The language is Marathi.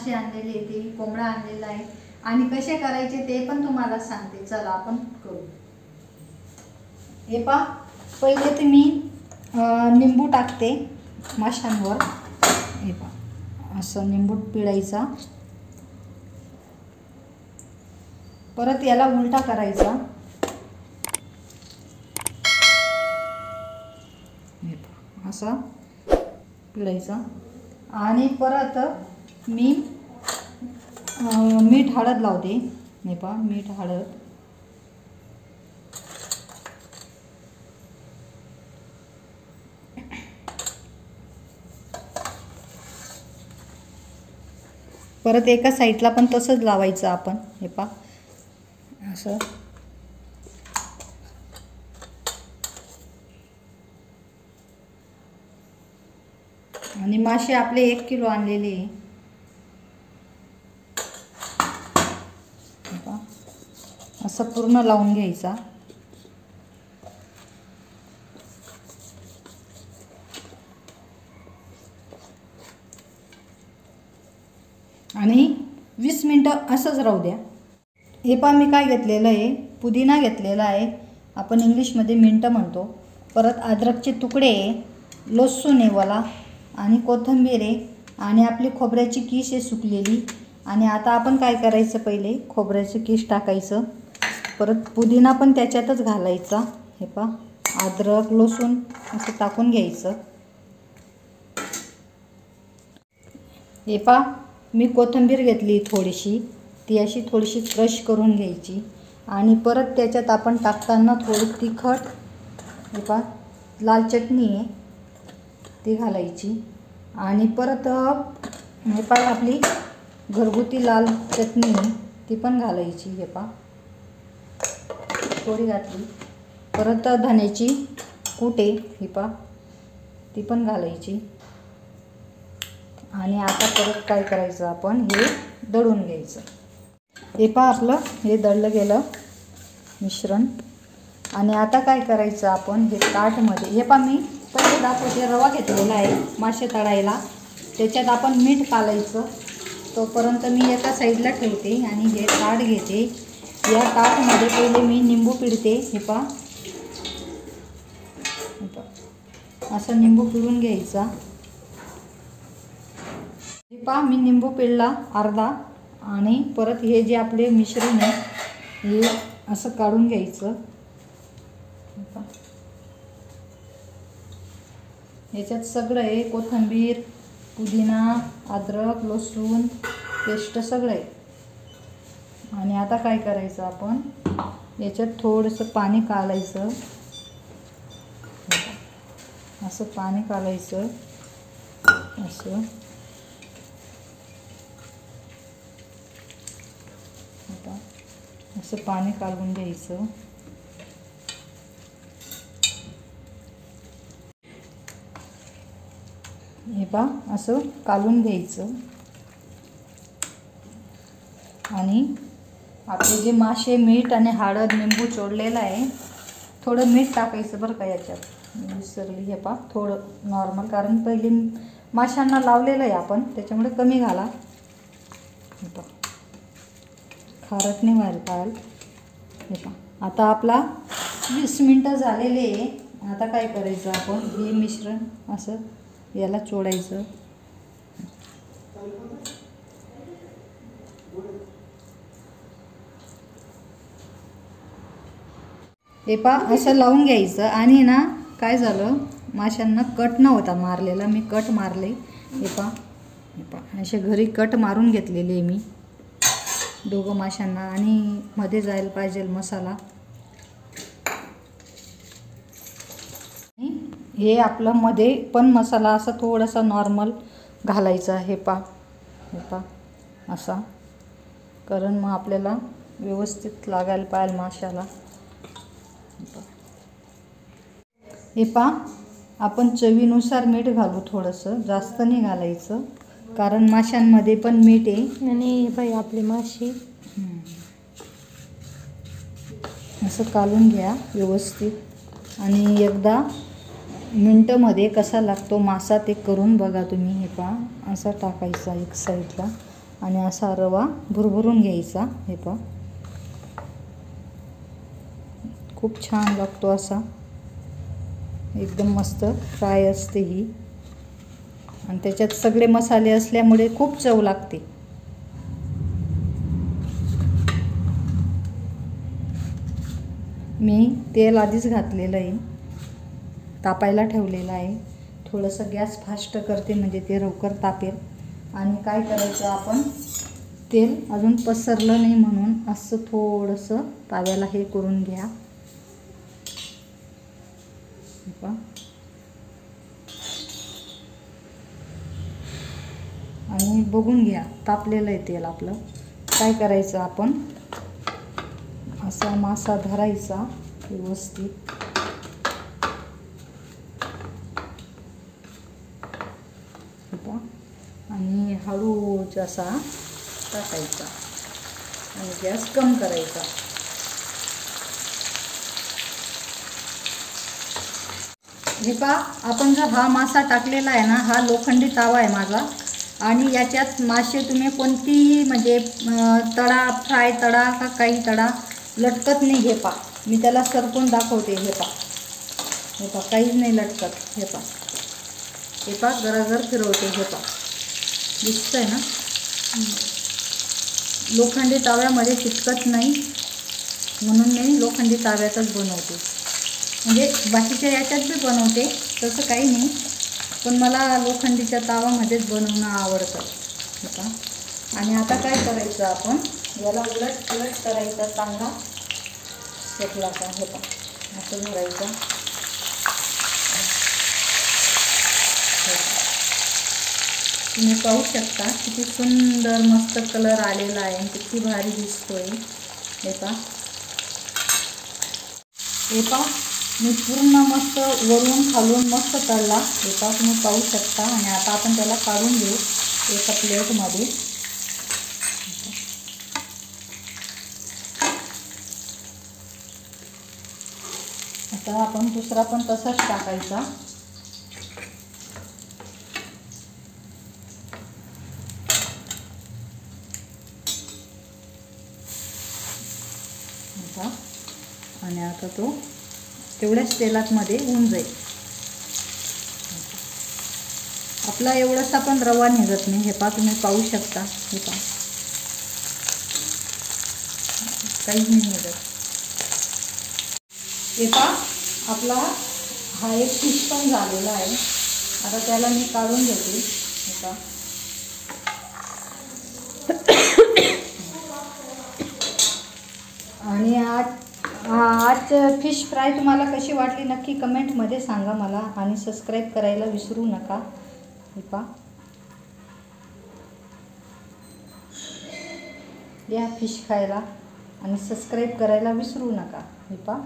मासे आणलेले ते कोंबडा आणलेला आहे आणि कसे करायचे ते पण तुम्हाला सांगते। चला आपण करू। हे पहा, पहिले तर मी निंबू टाकते माशांवर। हे पहा, असं निंबू पिळायचा, परत याला उलटा करायचा। हे पहा, असा पिळायचा आणि परत मी मीठ हळद लावते। हे पहा, मीठ हळद, परत एका साईडला पण तसंच लावायचं आपण। हे पहा, असं आणि मासे आपले 1 किलो आणलेले आहे। असं पूर्ण लावून घ्यायचा आणि 20 मिनिटं असंच राहू द्या। हे पहा, मी काय घेतलेलं आहे, पुदिना घेतलेला आहे, आपण इंग्लिशमध्ये मिंट म्हणतो। परत अद्रकचे तुकडे आहे, लसूण आहे वाला आणि कोथिंबीर आहे आणि आपली खोबऱ्याची कीस आहे सुकलेली। आणि आता आपण काय करायचं, पहिले खोबऱ्याची कीस टाकायचं, परत पुदिना पण त्याच्यातच घालायचा। हे पहा, अद्रक लसूण असं टाकून घ्यायचं। हे पहा, मी कोथिंबीर घेतली थोडीशी, ती अशी थोडीशी क्रश करून घ्यायची आणि परत त्याच्यात आपण टाकताना थोडी तिखट, हे पहा लाल चटणी आहे ती घालायची आणि परत हे पहा आपली घरगुती लाल चटणी ती पण घालायची। हे पहा, थोडी घातली, परत धण्याची कूट आहे, ही पहा ती पण घालायची आणि आता परत काय करायचं, आपण हे दळून घ्यायचं। हे पहा, आपलं हे दळलं गेलं मिश्रण आणि आता काय करायचं, आपण हे ताटमध्ये, हे पहा मी पहिले दाखवते, रवा घेतलेला आहे मासे तळायला, त्याच्यात आपण मीठ घालायचं। तोपर्यंत मी एका साईडला ठेवते आणि हे ताट घेते। या ताटमध्ये पहिले मी निंबू पिळते। हे पहा, असं निंबू पिळून घ्यायचा। हे पहा, मी निंबू पिळला अर्धा आणि परत हे जे आपले मिश्रण आहे हे असं काढून घ्यायचं। याच्यात सगळं आहे, कोथिंबीर, पुदिना, अद्रक लसूण पेस्ट सगळं आहे। आणि आता काय करायचं, आपण याच्यात थोडंसं पाणी कालायचं, असं पाणी कालायचं, असं असं पाणी कालवून घ्यायचं। हे पहा, असं कालवून घ्यायचं आणि आपले जे मासे मीठ आणि हळद निंबू चोळलेलं आहे, थोडं मीठ टाकायचं बरं का याच्यात, विसरली। हे पहा, थोडं नॉर्मल, कारण पहिले माशांना लावलेलं आहे आपण, त्याच्यामुळे कमी घाला। हे पहा, खारट नाही व्हायला पाहिजे। हे पहा, आता आपला 20 मिनिटं झालेले आहे। आता काय करायचं, आपण हे मिश्रण असं याला चोळायचं। हे पहा, असं लावून घ्यायचं आणि ना काय झालं, माशांना कट नव्हता मारलेला, मी कट मारले। हे पहा, हे पहा, असे घरी कट मारून घेतलेले मी दोघं माशांना आणि मध्ये जायला पाहिजे मसाला। हे आपलं मध्ये पण मसाला असा थोडासा नॉर्मल घालायचा। हे पहा, हे पहा असा, कारण मग आपल्याला व्यवस्थित लागायला पाहिजे माशाला। हे पहा, आपण चवीनुसार मीठ घालू, थोडंसं जास्त नाही घालायचं, कारण माशांमध्ये पण मीठ आहे। आणि बाई आपले मासे असं कालून घ्या व्यवस्थित आणि एकदा मिनटमध्ये कसा लागतो मासा ते करून बघा तुम्ही। हे पहा, असा टाकायचा एक साईडला आणि असा रवा भुरभुरून घ्यायचा. हे पहा, खूप छान लागतो असा, एकदम मस्त फ्राय असते ही. आणि त्याच्यात सगळे मसाले असल्यामुळे खूप चव लागते. मी तेल आधीच घातलेलं आहे, तापायला ठेवलेलं आहे. थोडंसं गॅस फास्ट करते म्हणजे ते लवकर तापेल. आणि काय करायचं, आपण तेल अजून पसरलं नाही म्हणून असं थोडंसं ताव्याला हे करून घ्या. आणि बघून घ्या तापलेलं आहे तेल आपलं. काय करायचं, आपण असा मासा धरायचा व्यवस्थित. आणि हळूच असा टाकायचा आणि गॅस कम करायचा. हे पहा, आपण जो हा मासा टाकलेला आहे ना, हा लोखंडी तावा आहे माझा. आणि याच्यात मासे तुम्ही कोणतीही म्हणजे तळा, फ्राय तळा का काही तळा, लटकत नाही. हे पहा, मी त्याला सरकून दाखवते. हे पहा, हे पहा, काहीच नाही लटकत. हे पहा, हे पहा, गरागर फिरवते. हे पहा, दिसतंय ना, लोखंडी ताव्यामध्ये चिटकत नाही म्हणून मी लोखंडी ताव्यातच बनवते. म्हणजे बाकीच्या याच्यात बी बनवते, तसं काही नाही, पण मला लोखंडीच्या तावामध्येच बनवणं आवडतं. हे पहा. आणि आता काय करायचं, आपण याला उलट उलट करायचा. चांगला शेकला का. हे पहा, असं धरायचं. तुम्ही पाहू शकता किती सुंदर मस्त कलर आलेला आहे आणि किती भारी दिसतोय. हे पहा, हे पहा, मी पूर्ण मस्त वरून खालून मस्त तळला. हे पहा, तुम्ही पाहू शकता. आणि आता आपण त्याला काढून घेऊ एका प्लेटमध्ये. आता आपण दुसरा पण तसाच टाकायचा. आणि आता तो तेवढ्याच तेलामध्ये होऊन जाईल. आपला एवढासा पण रवा निघत नाही. हे पहा, तुम्ही पाहू शकता. हे पहा, काहीच नाही निघत. हे पहा, आपला हा एक फिश पण झालेला आहे. आता त्याला मी काढून घेते. हे पहा, आणि आज फिश फ्राय तुम्हाला कशी वाटली नक्की कमेंटमध्ये सांगा मला. आणि सबस्क्राईब करायला विसरू नका. हे पहा, या फिश खायला आणि सबस्क्राईब करायला विसरू नका. हे पहा.